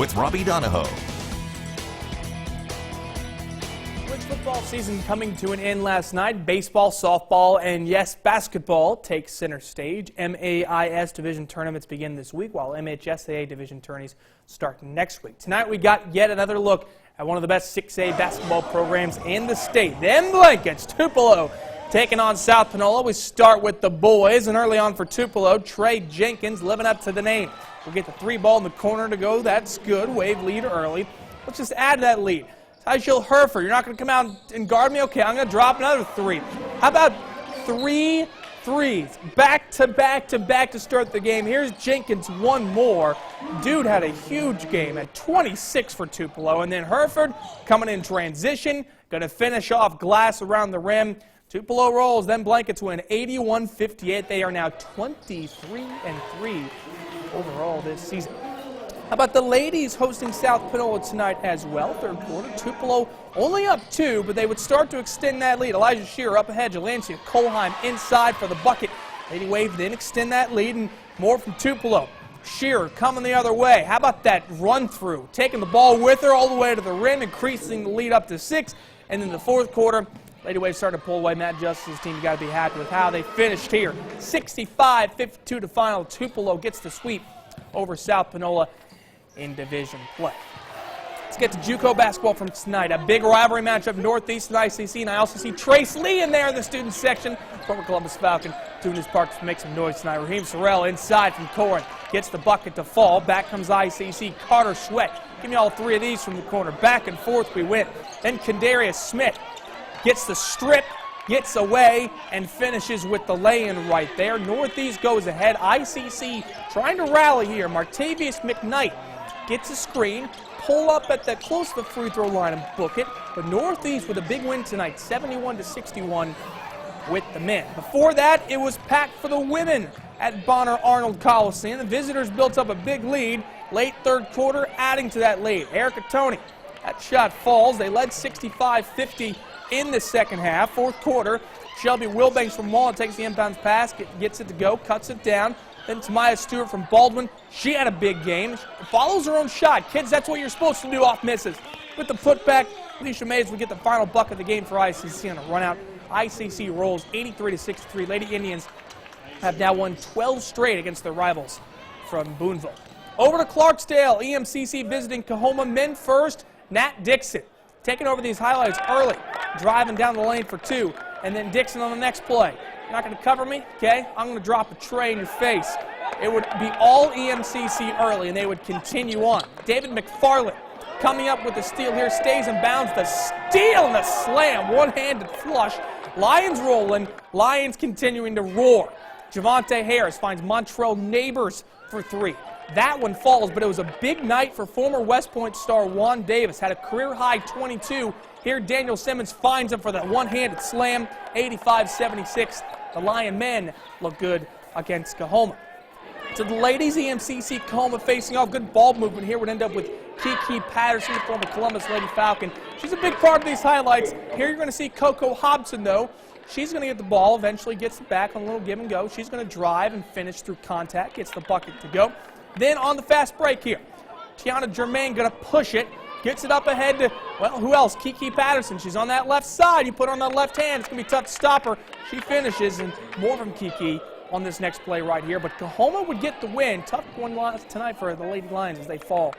with Robby Donoho. With football season coming to an end last night, baseball, softball, and yes, basketball takes center stage. MAIS division tournaments begin this week, while MHSAA division tourneys start next week. Tonight we got yet another look at one of the best 6A basketball programs in the state. Them Blankets, Tupelo, taking on South Panola. We start with the boys, and early on for Tupelo, Trey Jenkins living up to the name. We'll get the 3 ball in the corner to go. That's good. Wave lead early. Let's just add to that lead. Tyshil Herford, you're not going to come out and guard me? Okay, I'm going to drop another 3. How about 3 threes? Back to back to start the game. Here's Jenkins, one more. Dude had a huge game at 26 for Tupelo. And then Herford coming in transition, going to finish off glass around the rim. Tupelo rolls, then Blankets win 81-58. They are now 23-3 overall this season. How about the ladies hosting South Panola tonight as well? Third quarter, Tupelo only up 2, but they would start to extend that lead. Elijah Shearer up ahead, Jalancia Colheim inside for the bucket. Lady Wave then extend that lead, and more from Tupelo. Shearer coming the other way. How about that run through? Taking the ball with her all the way to the rim, increasing the lead up to 6. And then the fourth quarter, Lady Wave started to pull away. Matt Justice's team, you got to be happy with how they finished here. 65-52 to final. Tupelo gets the sweep over South Panola in division play. Let's get to JUCO basketball from tonight. A big rivalry matchup, Northeast and ICC, and I also see Trace Lee in there in the student section. Former Columbus Falcon doing his part to make some noise tonight. Raheem Sorrell inside from Corin gets the bucket to fall. Back comes ICC. Carter Sweat. Give me all 3 of these from the corner. Back and forth we went. Then Kendarius Smith gets the strip, gets away, and finishes with the lay-in right there. Northeast goes ahead. ICC trying to rally here. Martavius McKnight gets a screen, pull up at the close to the free throw line and book it. But Northeast with a big win tonight, 71-61 with the men. Before that, it was packed for the women at Bonner Arnold Coliseum. The visitors built up a big lead. Late third quarter, adding to that lead. Erica Tony, that shot falls. They led 65-50 in the second half. Fourth quarter, Shelby Wilbanks from Walnut takes the inbounds pass, gets it to go, cuts it down. Then Tamaya Stewart from Baldwin, she had a big game. She follows her own shot. Kids, that's what you're supposed to do off misses. With the putback, Alicia Mays would get the final buck of the game for ICC on a run out. ICC rolls 83-63. Lady Indians have now won 12 straight against their rivals from Boonville. Over to Clarksdale, EMCC visiting Coahoma. Men first, Nat Dixon taking over these highlights early, driving down the lane for 2, and then Dixon on the next play. You're not going to cover me? Okay, I'm going to drop a tray in your face. It would be all EMCC early, and they would continue on. David McFarland coming up with the steal here, stays in bounds. The steal and the slam, one-handed flush. Lions rolling, Lions continuing to roar. Javante Harris finds Montrell Neighbors for 3. That one falls, but it was a big night for former West Point star Juan Davis. Had a career-high 22. Here, Daniel Simmons finds him for that one-handed slam, 85-76. The Lion men look good against Coahoma. To the ladies, EMCC Coahoma facing off. Good ball movement here would end up with Kiki Patterson, the former Columbus Lady Falcon. She's a big part of these highlights. Here you're going to see Coco Hobson, though. She's going to get the ball, eventually gets it back on a little give and go. She's going to drive and finish through contact, gets the bucket to go. Then on the fast break here, Tiana Germain going to push it. Gets it up ahead to, well, who else? Kiki Patterson. She's on that left side. You put her on that left hand. It's going to be tough to stop her. She finishes, and more from Kiki on this next play right here. But Coahoma would get the win. Tough one tonight for the Lady Lions as they fall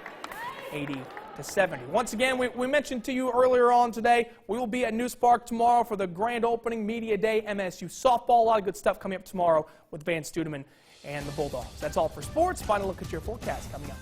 80-70. Once again, we mentioned to you earlier on today, we will be at News Park tomorrow for the grand opening media day, MSU softball. A lot of good stuff coming up tomorrow with Van Studeman and the Bulldogs. That's all for sports. Final look at your forecast coming up.